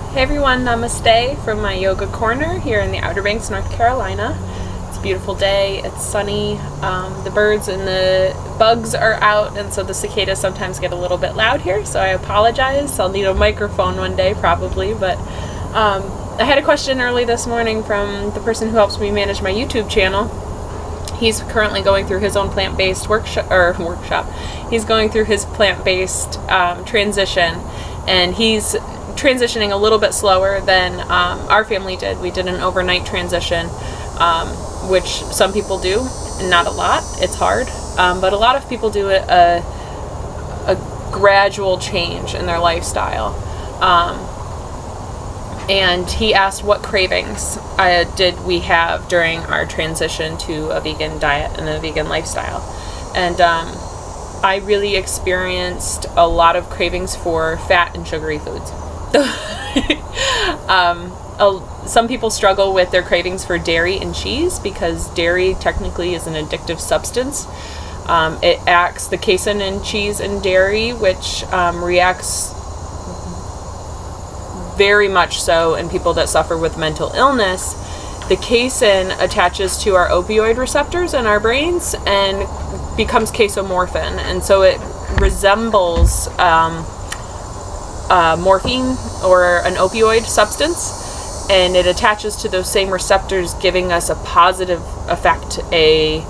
Hey everyone, namaste from my yoga corner here in the Outer Banks, North Carolina. It's a beautiful day, it's sunny, the birds and the bugs are out, and so the cicadas sometimes get a little bit loud here, so I apologize. I'll need a microphone one day probably, but I had a question early this morning from the person who helps me manage my YouTube channel. He's currently going through his own plant-based workshop. He's going through his plant-based transition, and he's transitioning a little bit slower than our family did. We did an overnight transition, which some people do, not a lot. It's hard, but a lot of people do a gradual change in their lifestyle. And he asked what cravings did we have during our transition to a vegan diet and a vegan lifestyle. And I really experienced a lot of cravings for fat and sugary foods. Some people struggle with their cravings for dairy and cheese because dairy technically is an addictive substance. It acts, the casein in cheese and dairy, which reacts very much so in people that suffer with mental illness. The casein attaches to our opioid receptors in our brains and becomes casomorphin, and so it resembles morphine or an opioid substance, and it attaches to those same receptors, giving us a positive effect, a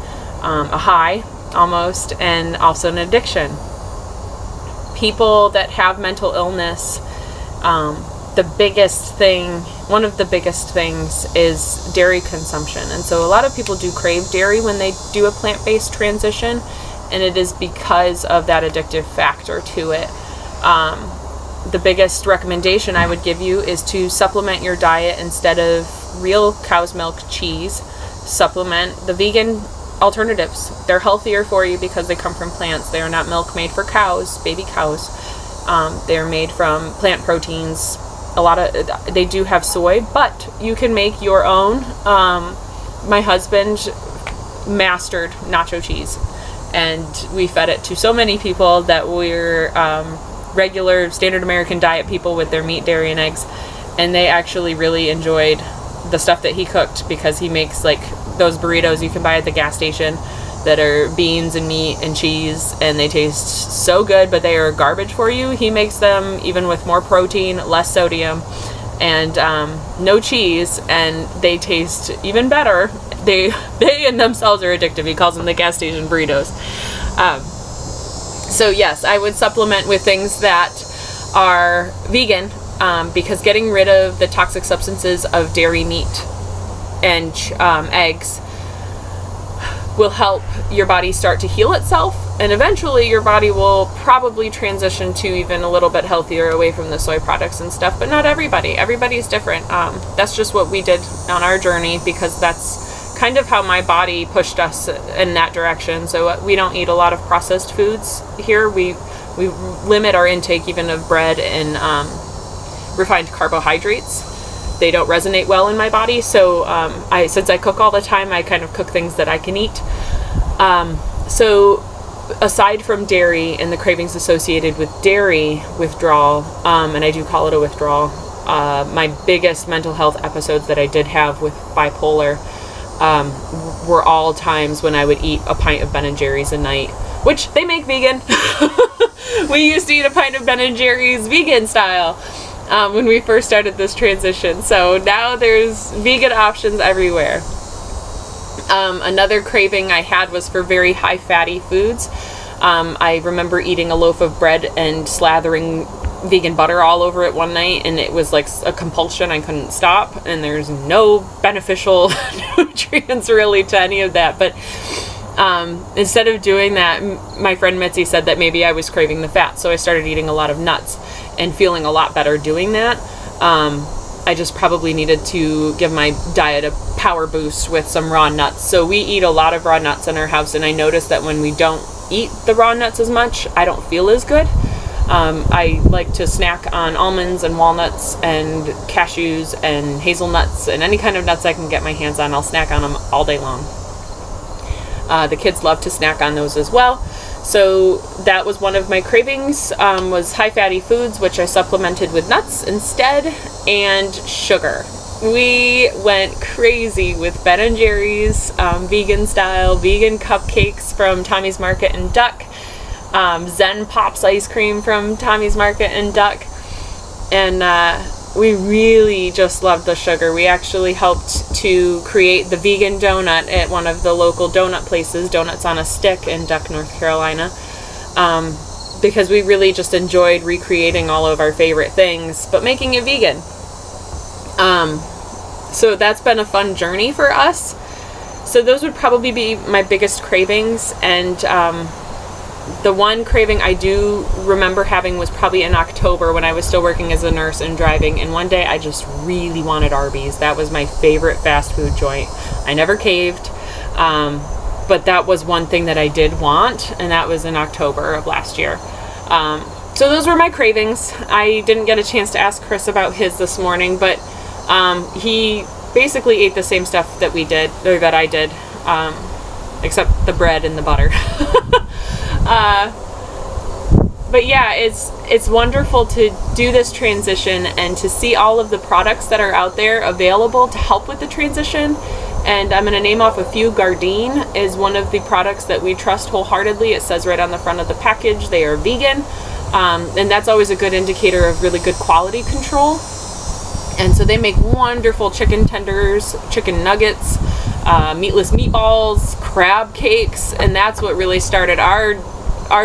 high almost, and also an addiction. People that have mental illness, one of the biggest things is dairy consumption, and so a lot of people do crave dairy when they do a plant-based transition, and it is because of that addictive factor to it. The biggest recommendation I would give you is to supplement your diet. Instead of real cow's milk cheese, supplement the vegan alternatives. They're healthier for you because they come from plants. They are not milk made for cows, baby cows. They're made from plant proteins. They do have soy, but you can make your own. My husband mastered nacho cheese, and we fed it to so many people that we're regular standard American diet people with their meat, dairy, and eggs, and they actually really enjoyed the stuff that he cooked, because he makes like those burritos you can buy at the gas station that are beans and meat and cheese, and they taste so good, but they are garbage for you. He makes them even with more protein, less sodium, and no cheese, and they taste even better. They in themselves are addictive. He calls them the gas station burritos. So yes, I would supplement with things that are vegan, because getting rid of the toxic substances of dairy, meat, and eggs will help your body start to heal itself, and eventually your body will probably transition to even a little bit healthier, away from the soy products and stuff, but not everybody. Everybody's different. That's just what we did on our journey, because that's kind of how my body pushed us in that direction. So we don't eat a lot of processed foods here. We limit our intake even of bread and refined carbohydrates. They don't resonate well in my body. So since I cook all the time, I kind of cook things that I can eat. So aside from dairy and the cravings associated with dairy withdrawal, and I do call it a withdrawal, my biggest mental health episodes that I did have with bipolar were all times when I would eat a pint of Ben & Jerry's a night, which they make vegan. We used to eat a pint of Ben & Jerry's vegan style when we first started this transition. So now there's vegan options everywhere. Another craving I had was for very high fatty foods. I remember eating a loaf of bread and slathering vegan butter all over it one night, and it was like a compulsion. I couldn't stop, and there's no beneficial nutrients really to any of that. But instead of doing that, my friend Mitzi said that maybe I was craving the fat, so I started eating a lot of nuts and feeling a lot better doing that. I just probably needed to give my diet a power boost with some raw nuts. So we eat a lot of raw nuts in our house, and I noticed that when we don't eat the raw nuts as much, I don't feel as good. I like to snack on almonds and walnuts and cashews and hazelnuts and any kind of nuts I can get my hands on. I'll snack on them all day long. The kids love to snack on those as well. So that was one of my cravings, was high fatty foods, which I supplemented with nuts instead, and sugar. We went crazy with Ben & Jerry's, vegan style, vegan cupcakes from Tommy's Market and Duck, Zen Pops ice cream from Tommy's Market and Duck, and we really just loved the sugar. We actually helped to create the vegan donut at one of the local donut places, Donuts on a Stick in Duck, North Carolina, because we really just enjoyed recreating all of our favorite things, but making it vegan. So that's been a fun journey for us. So those would probably be my biggest cravings, and the one craving I do remember having was probably in October when I was still working as a nurse and driving, and one day I just really wanted Arby's. That was my favorite fast food joint. I never caved, but that was one thing that I did want, and that was in October of last year. So those were my cravings. I didn't get a chance to ask Chris about his this morning, but he basically ate the same stuff that we did, or that I did, except the bread and the butter. But yeah, it's wonderful to do this transition and to see all of the products that are out there available to help with the transition. And I'm going to name off a few. Gardein is one of the products that we trust wholeheartedly. It says right on the front of the package they are vegan, and that's always a good indicator of really good quality control. And so they make wonderful chicken tenders, chicken nuggets, meatless meatballs, crab cakes, and that's what really started our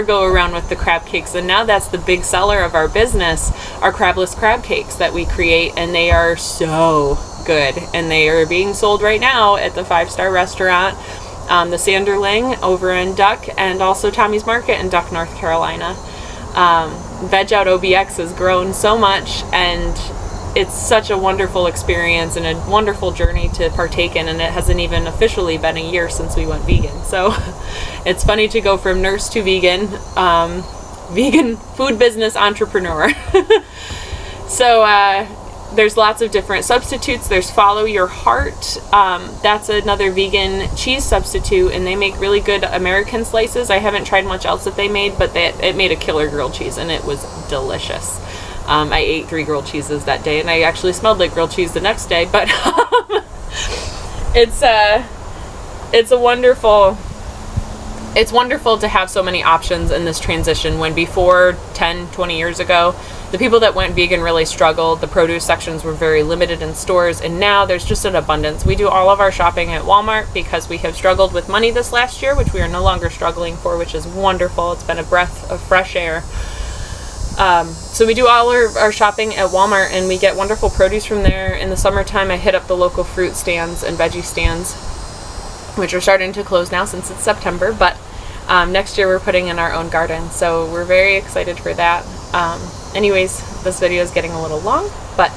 go around with the crab cakes. And now that's the big seller of our business, our crabless crab cakes that we create, and they are so good. And they are being sold right now at the 5-star restaurant, the Sanderling over in Duck, and also Tommy's Market in Duck, North Carolina. Veg Out OBX has grown so much, and it's such a wonderful experience and a wonderful journey to partake in, and it hasn't even officially been a year since we went vegan. So it's funny to go from nurse to vegan, vegan food business entrepreneur. So there's lots of different substitutes. There's Follow Your Heart. That's another vegan cheese substitute, and they make really good American slices. I haven't tried much else that they made, but it made a killer grilled cheese, and it was delicious. I ate 3 grilled cheeses that day, and I actually smelled like grilled cheese the next day, but it's wonderful to have so many options in this transition, when before 10, 20 years ago, the people that went vegan really struggled. The produce sections were very limited in stores, and now there's just an abundance. We do all of our shopping at Walmart because we have struggled with money this last year, which we are no longer struggling for, which is wonderful. It's been a breath of fresh air. So we do all our shopping at Walmart, and we get wonderful produce from there. In the summertime, I hit up the local fruit stands and veggie stands, which are starting to close now since it's September, but next year we're putting in our own garden, so we're very excited for that. Anyways, this video is getting a little long, but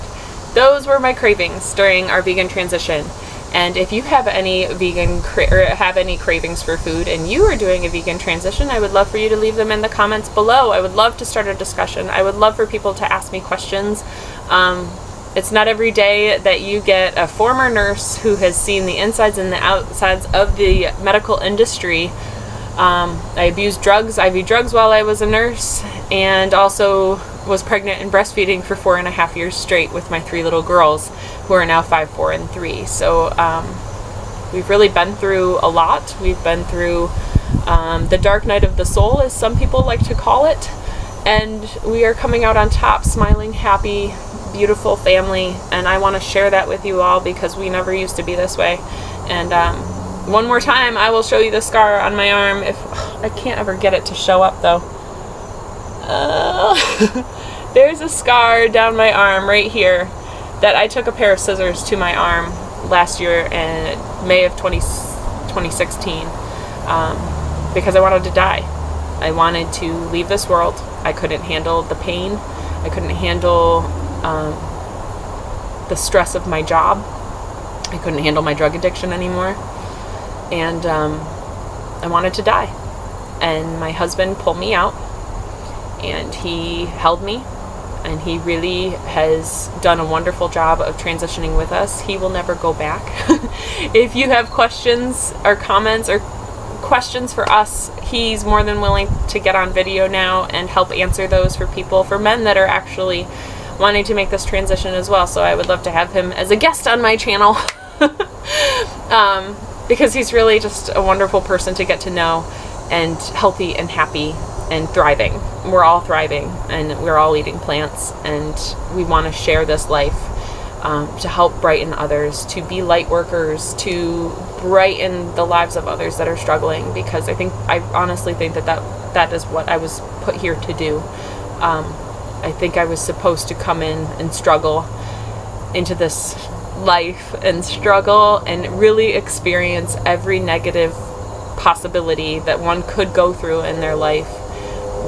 those were my cravings during our vegan transition. And if you have any have any cravings for food and you are doing a vegan transition, I would love for you to leave them in the comments below. I would love to start a discussion. I would love for people to ask me questions. It's not every day that you get a former nurse who has seen the insides and the outsides of the medical industry. I abused drugs, IV drugs, while I was a nurse, and also was pregnant and breastfeeding for 4.5 years straight with my 3 little girls, who are now 5, 4, and 3. So we've really been through a lot. We've been through the dark night of the soul, as some people like to call it, and we are coming out on top, smiling, happy, beautiful family, and I want to share that with you all because we never used to be this way. And one more time, I will show you the scar on my arm. If I can't ever get it to show up though. There's a scar down my arm right here that I took a pair of scissors to my arm last year in May of 2016 because I wanted to die. I wanted to leave this world. I couldn't handle the pain. I couldn't handle the stress of my job. I couldn't handle my drug addiction anymore. And I wanted to die. And my husband pulled me out, and he held me, and he really has done a wonderful job of transitioning with us. He will never go back. If you have questions or comments or questions for us, he's more than willing to get on video now and help answer those for people, for men that are actually wanting to make this transition as well. So I would love to have him as a guest on my channel. Because he's really just a wonderful person to get to know, and healthy and happy and thriving. We're all thriving, and we're all eating plants, and we want to share this life to help brighten others, to be light workers, to brighten the lives of others that are struggling, because I honestly think that is what I was put here to do. I think I was supposed to come in and struggle into this life and struggle and really experience every negative possibility that one could go through in their life.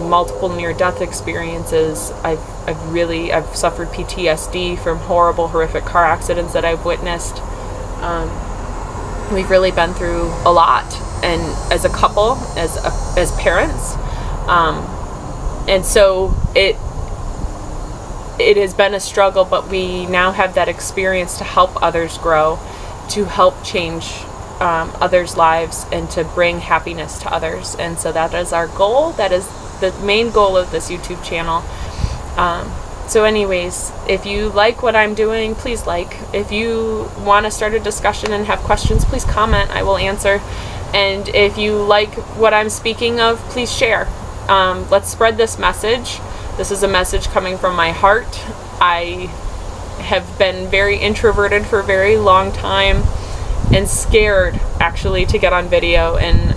Multiple near-death experiences. I've suffered PTSD from horrific car accidents that I've witnessed. We've really been through a lot, and as a couple, as parents, and so it has been a struggle, but we now have that experience to help others grow, to help change others' lives, and to bring happiness to others. And so that is our goal. That is the main goal of this YouTube channel. So anyways, if you like what I'm doing, please like. If you want to start a discussion and have questions, please comment. I will answer. And if you like what I'm speaking of, please share. Let's spread this message. This is a message coming from my heart. I have been very introverted for a very long time and scared, actually, to get on video. And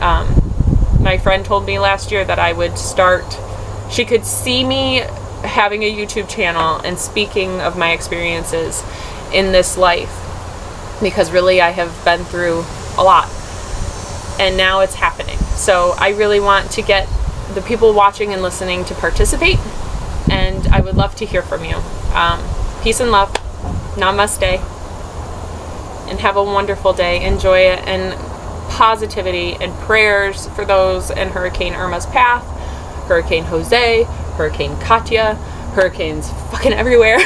my friend told me last year that I would start, she could see me having a YouTube channel and speaking of my experiences in this life, because really I have been through a lot, and now it's happening. So I really want to get the people watching and listening to participate, and I would love to hear from you. Peace and love. Namaste. And have a wonderful day. Enjoy it. And positivity and prayers for those in Hurricane Irma's path, Hurricane Jose, Hurricane Katia, hurricanes fucking everywhere.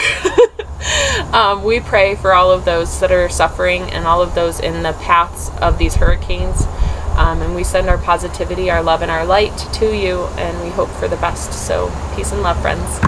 We pray for all of those that are suffering and all of those in the paths of these hurricanes. And we send our positivity, our love, and our light to you, and we hope for the best. So peace and love, friends.